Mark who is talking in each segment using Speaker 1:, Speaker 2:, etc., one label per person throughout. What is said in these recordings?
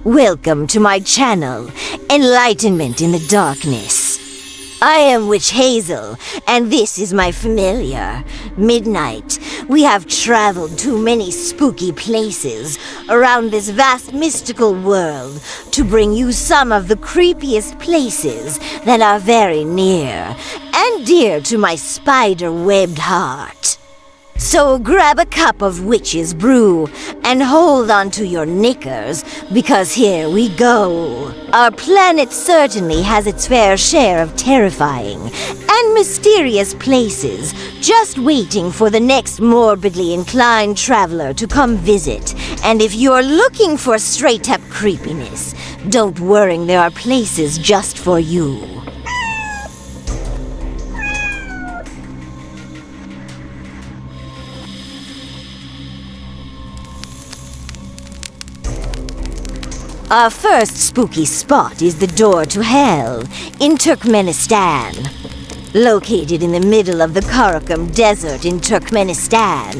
Speaker 1: Welcome to my channel, Enlightenment in the Darkness. I am Witch Hazel, and this is my familiar, Midnight. We have traveled to many spooky places around this vast mystical world to bring you some of the creepiest places that are very near and dear to my spider-webbed heart. So grab a cup of witch's brew and hold on to your knickers, because here we go. Our planet certainly has its fair share of terrifying and mysterious places, just waiting for the next morbidly inclined traveler to come visit. And if you're looking for straight-up creepiness, don't worry, there are places just for you. Our first spooky spot is the door to hell in Turkmenistan. Located in the middle of the Karakum Desert in Turkmenistan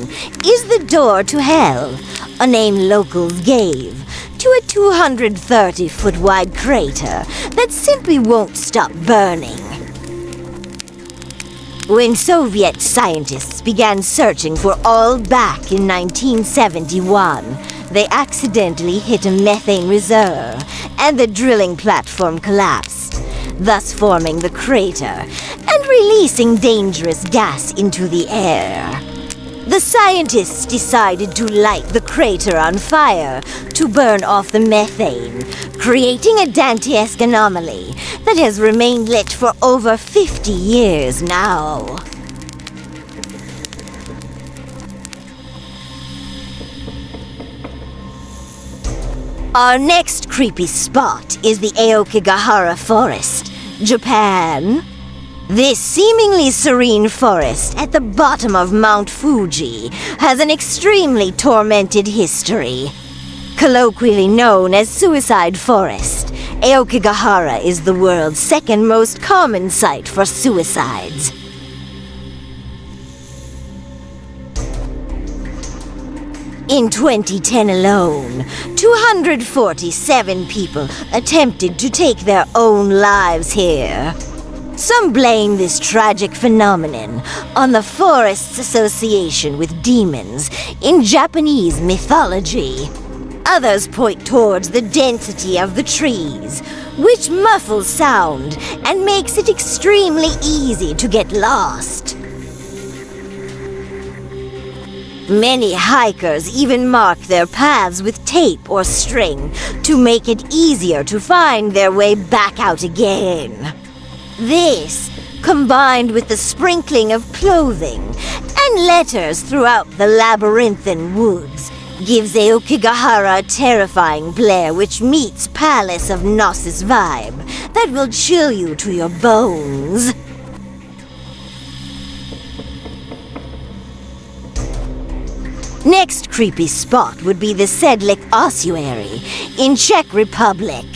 Speaker 1: is the door to hell, a name locals gave to a 230-foot wide crater that simply won't stop burning. When Soviet scientists began searching for oil back in 1971, they accidentally hit a methane reserve, and the drilling platform collapsed, thus forming the crater and releasing dangerous gas into the air. The scientists decided to light the crater on fire to burn off the methane, creating a Dantesque anomaly that has remained lit for over 50 years now. Our next creepy spot is the Aokigahara Forest, Japan. This seemingly serene forest at the bottom of Mount Fuji has an extremely tormented history. Colloquially known as Suicide Forest, Aokigahara is the world's second most common site for suicides. In 2010 alone, 247 people attempted to take their own lives here. Some blame this tragic phenomenon on the forest's association with demons in Japanese mythology. Others point towards the density of the trees, which muffles sound and makes it extremely easy to get lost. Many hikers even mark their paths with tape or string to make it easier to find their way back out again. This, combined with the sprinkling of clothing and letters throughout the labyrinthine woods, gives Aokigahara a terrifying Blair Witch meets Palace of Gnosis vibe that will chill you to your bones. Next creepy spot would be the Sedlik Ossuary in Czech Republic.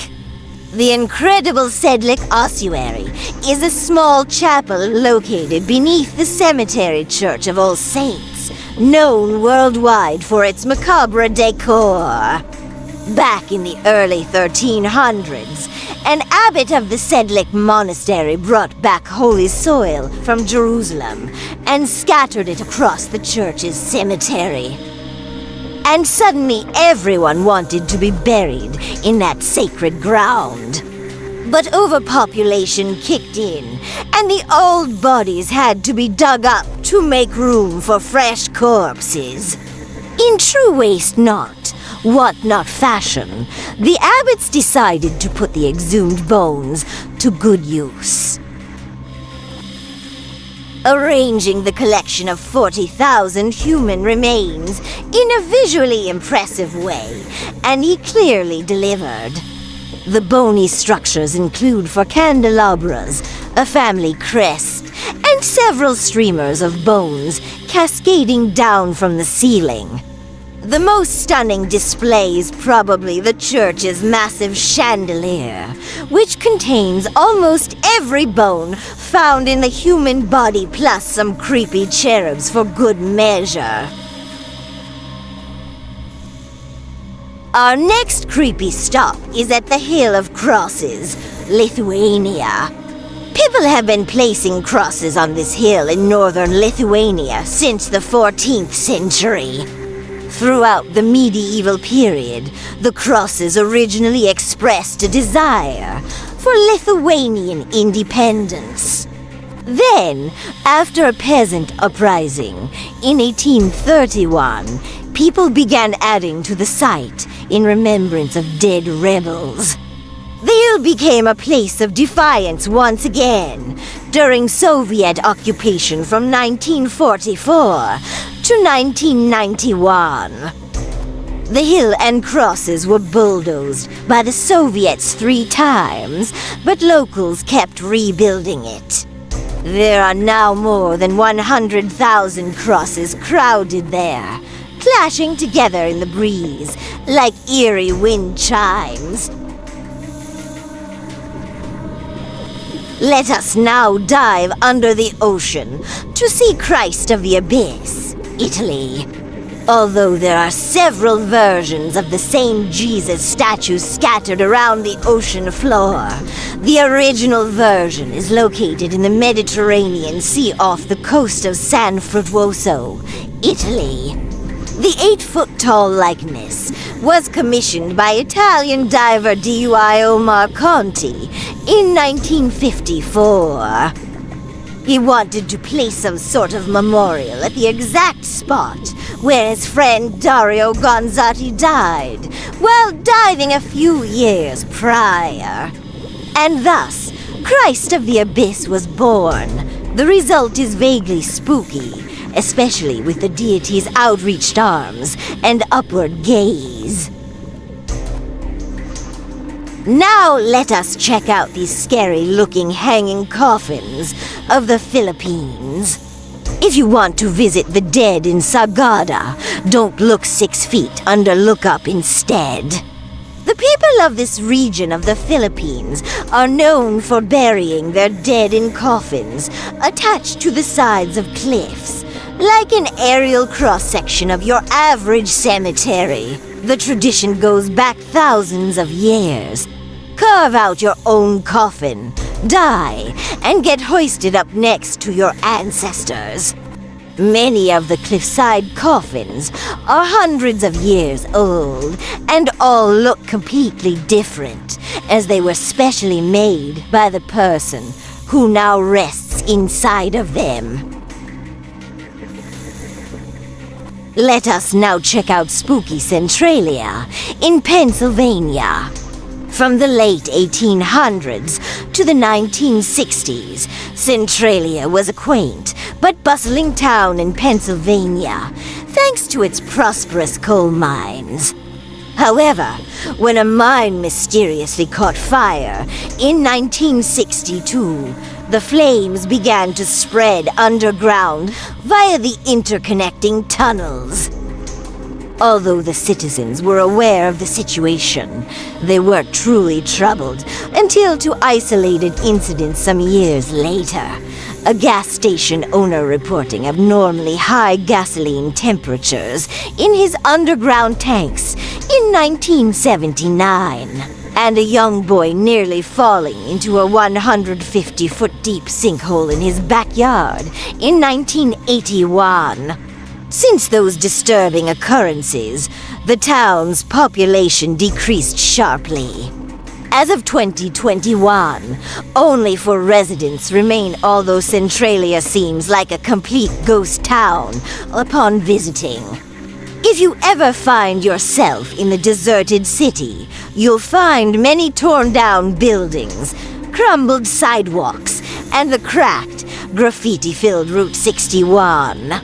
Speaker 1: The incredible Sedlik Ossuary is a small chapel located beneath the cemetery Church of All Saints, known worldwide for its macabre decor. Back in the early 1300s, an abbot of the Sedlik monastery brought back holy soil from Jerusalem and scattered it across the church's cemetery. And suddenly everyone wanted to be buried in that sacred ground. But overpopulation kicked in, and the old bodies had to be dug up to make room for fresh corpses. In true waste not, what not fashion, the abbots decided to put the exhumed bones to good use. Arranging the collection of 40,000 human remains in a visually impressive way, and he clearly delivered. The bony structures include four candelabras, a family crest, and several streamers of bones cascading down from the ceiling. The most stunning display is probably the church's massive chandelier, which contains almost every bone found in the human body plus some creepy cherubs for good measure. Our next creepy stop is at the Hill of Crosses, Lithuania. People have been placing crosses on this hill in northern Lithuania since the 14th century. Throughout the medieval period, the crosses originally expressed a desire for Lithuanian independence. Then, after a peasant uprising in 1831, people began adding to the site in remembrance of dead rebels. The hill became a place of defiance once again during Soviet occupation from 1944 to 1991. The hill and crosses were bulldozed by the Soviets 3 times, but locals kept rebuilding it. There are now more than 100,000 crosses crowded there, clashing together in the breeze like eerie wind chimes. Let us now dive under the ocean to see Christ of the Abyss, Italy. Although there are several versions of the same Jesus statue scattered around the ocean floor, the original version is located in the Mediterranean Sea off the coast of San Frutuoso, Italy. The 8-foot-tall likeness was commissioned by Italian diver Dio Marconti in 1954. He wanted to place some sort of memorial at the exact spot where his friend Dario Gonzatti died while diving a few years prior. And thus, Christ of the Abyss was born. The result is vaguely spooky, especially with the deity's outreached arms and upward gaze. Now let us check out these scary-looking hanging coffins of the Philippines. If you want to visit the dead in Sagada, don't look 6 feet under lookup instead. The people of this region of the Philippines are known for burying their dead in coffins attached to the sides of cliffs, like an aerial cross-section of your average cemetery. The tradition goes back thousands of years. Carve out your own coffin, die, and get hoisted up next to your ancestors. Many of the cliffside coffins are hundreds of years old and all look completely different, as they were specially made by the person who now rests inside of them. Let us now check out spooky Centralia in Pennsylvania. From the late 1800s to the 1960s, Centralia was a quaint but bustling town in Pennsylvania, thanks to its prosperous coal mines. However, when a mine mysteriously caught fire in 1962, the flames began to spread underground via the interconnecting tunnels. Although the citizens were aware of the situation, they weren't truly troubled until two isolated incidents some years later. A gas station owner reporting abnormally high gasoline temperatures in his underground tanks in 1979, and a young boy nearly falling into a 150-foot-deep sinkhole in his backyard in 1981. Since those disturbing occurrences, the town's population decreased sharply. As of 2021, only 4 residents remain, although Centralia seems like a complete ghost town upon visiting. If you ever find yourself in the deserted city, you'll find many torn-down buildings, crumbled sidewalks, and the cracked, graffiti-filled Route 61.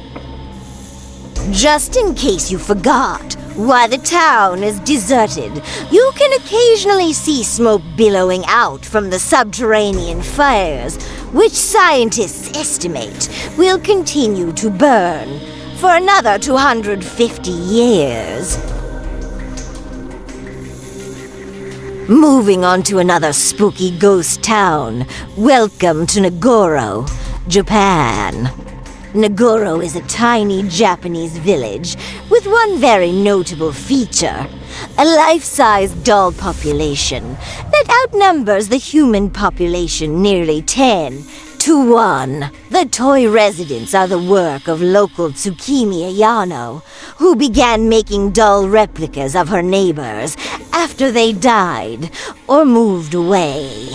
Speaker 1: Just in case you forgot why the town is deserted, you can occasionally see smoke billowing out from the subterranean fires, which scientists estimate will continue to burn for another 250 years. Moving on to another spooky ghost town, welcome to Nagoro, Japan. Nagoro is a tiny Japanese village with one very notable feature. a life-size doll population that outnumbers the human population nearly 10-1. The toy residents are the work of local Tsukimi Ayano, who began making doll replicas of her neighbors after they died or moved away.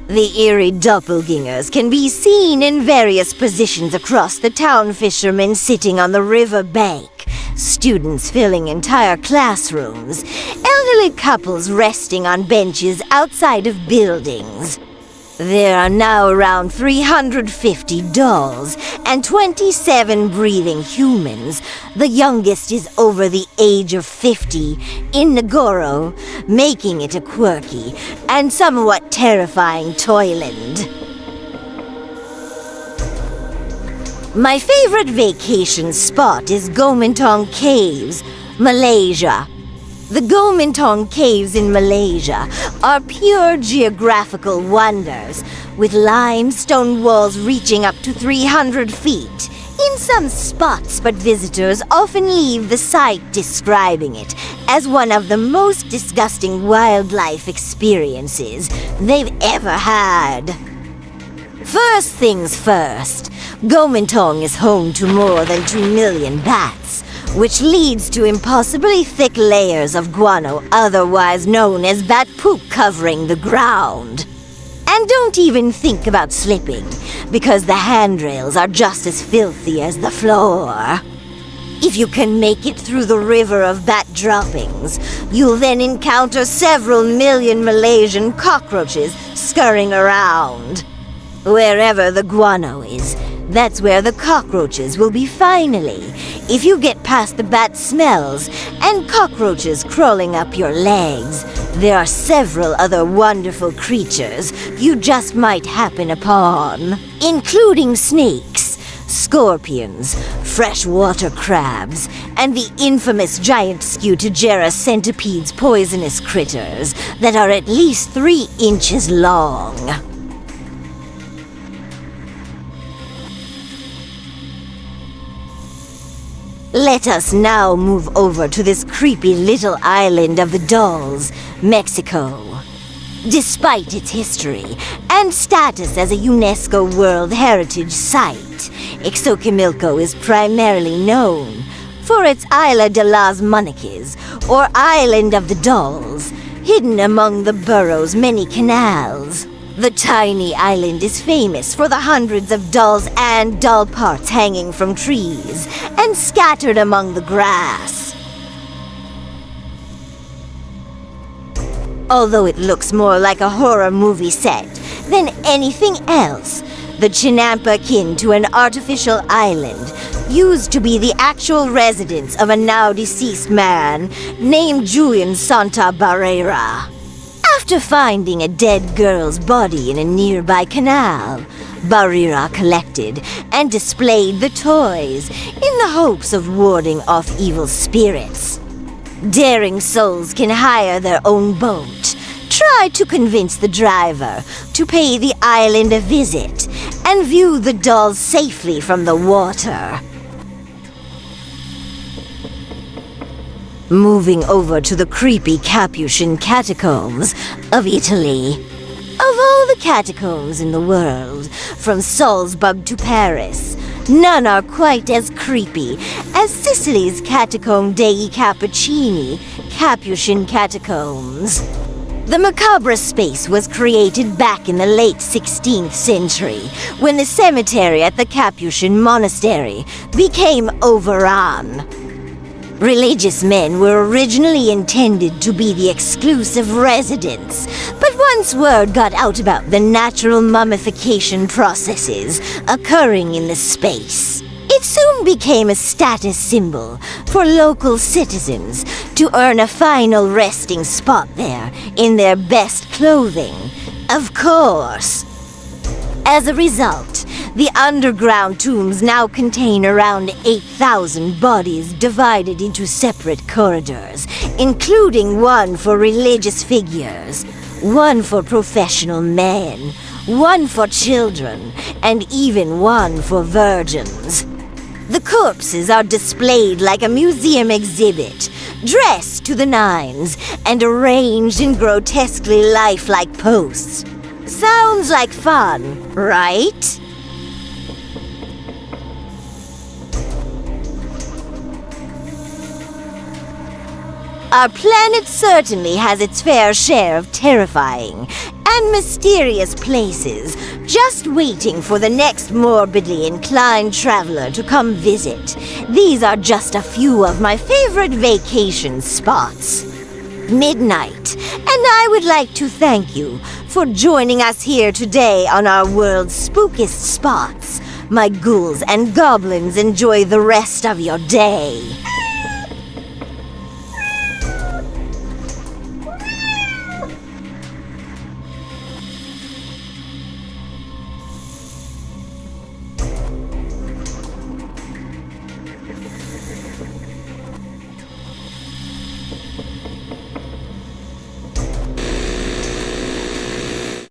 Speaker 1: The eerie doppelgangers can be seen in various positions across the town, fishermen sitting on the river bank, students filling entire classrooms, elderly couples resting on benches outside of buildings. There are now around 350 dolls and 27 breathing humans. The youngest is over the age of 50 in Nagoro, making it a quirky and somewhat terrifying toyland. My favorite vacation spot is Gomintong Caves, Malaysia. The Gomintong Caves in Malaysia are pure geographical wonders, with limestone walls reaching up to 300 feet in some spots, but visitors often leave the site describing it as one of the most disgusting wildlife experiences they've ever had. First things first, Gomintong is home to more than 2 million bats, which leads to impossibly thick layers of guano, otherwise known as bat poop, covering the ground. And don't even think about slipping, because the handrails are just as filthy as the floor. If you can make it through the river of bat droppings, you'll then encounter several million Malaysian cockroaches scurrying around. Wherever the guano is, that's where the cockroaches will be finally, if you get past the bat smells and cockroaches crawling up your legs. There are several other wonderful creatures you just might happen upon, including snakes, scorpions, freshwater crabs, and the infamous giant Scutagera centipedes, poisonous critters that are at least 3 inches long. Let us now move over to this creepy little island of the dolls, Mexico. Despite its history and status as a UNESCO World Heritage Site, Xochimilco is primarily known for its Isla de las Monarchies, or Island of the Dolls, hidden among the borough's many canals. The tiny island is famous for the hundreds of dolls and doll parts hanging from trees and scattered among the grass. Although it looks more like a horror movie set than anything else, the Chinampa, akin to an artificial island, used to be the actual residence of a now-deceased man named Julian Santa Barrera. After finding a dead girl's body in a nearby canal, Barrera collected and displayed the toys in the hopes of warding off evil spirits. Daring souls can hire their own boat, try to convince the driver to pay the island a visit, and view the dolls safely from the water. Moving over to the creepy Capuchin catacombs of Italy. Of all the catacombs in the world, from Salzburg to Paris, none are quite as creepy as Sicily's Catacomb dei Cappuccini, Capuchin catacombs. The macabre space was created back in the late 16th century, when the cemetery at the Capuchin monastery became overrun. Religious men were originally intended to be the exclusive residents, but once word got out about the natural mummification processes occurring in the space, it soon became a status symbol for local citizens to earn a final resting spot there in their best clothing, of course. As a result, the underground tombs now contain around 8,000 bodies divided into separate corridors, including one for religious figures, one for professional men, one for children, and even one for virgins. The corpses are displayed like a museum exhibit, dressed to the nines, and arranged in grotesquely lifelike posts. Sounds like fun, right? Our planet certainly has its fair share of terrifying and mysterious places, just waiting for the next morbidly inclined traveler to come visit. These are just a few of my favorite vacation spots. Midnight, and I would like to thank you for joining us here today on our world's spookiest spots. My ghouls and goblins enjoy the rest of your day.